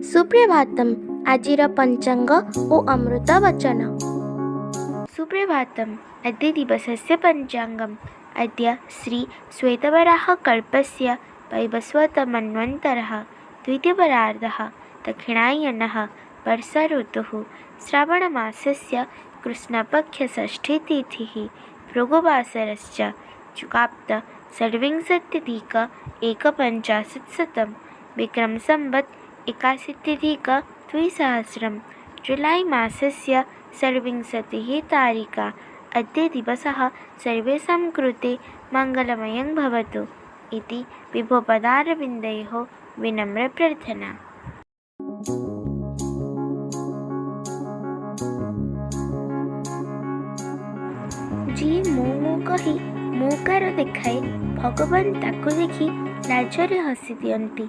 सुप्रभातम आजिर पंचांग ओ अमृत वचन। सुप्रभातम अद्य दिवसस्य पंचांगम। अद्य श्री श्वेतवराह कल्पस्य वैवस्वतमन्वन्तरः द्वितीयपरार्धः दक्षिणायनः वर्षा ऋतुः श्रावणमासस्य कृष्णपक्षषष्ठीतिथिः भृगुवासरश्च चुकाप्त षड्विंशत्यधिक एकपञ्चाशत्शतं विक्रमसंवत् 81-द्विसहस्रं जुलै मासस्य षड्विंशतिः तारिका। अद्य दिवसः सर्वेषां कृते मङ्गलमयं भवतु इति विभोपदारविन्दयोः विनम्रप्रार्थना। ଯିଏ ମୁଁ ମୁଁ କହି ମୌକାର ଦେଖାଏ, ଭଗବାନ ତାକୁ ଦେଖି ଲାଜରେ ହସି ଦିଅନ୍ତି।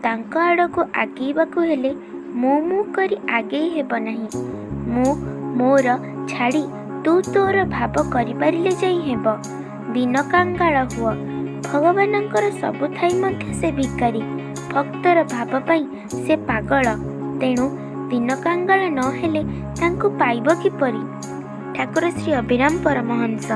ତାଙ୍କ ଆଡ଼କୁ ଆଗେଇବାକୁ ହେଲେ ମୁଁ କରି ଆଗେଇ ହେବ ନାହିଁ। ମୁଁ ମୋର ଛାଡ଼ି ତୁ ତୋର ଭାବ କରିପାରିଲେ ଯାଇ ହେବ। ଦିନ କାଙ୍ଗାଳ ହୁଅ। ଭଗବାନଙ୍କର ସବୁ ଥାଇ ମଧ୍ୟ ସେ ଭିକାରୀ। ଭକ୍ତର ଭାବ ପାଇଁ ସେ ପାଗଳ। ତେଣୁ ଦିନ କାଙ୍ଗାଳ ନ ହେଲେ ତାଙ୍କୁ ପାଇବ କିପରି? ଠାକୁର ଶ୍ରୀ ଅଭିରାମ ପରମହଂସ।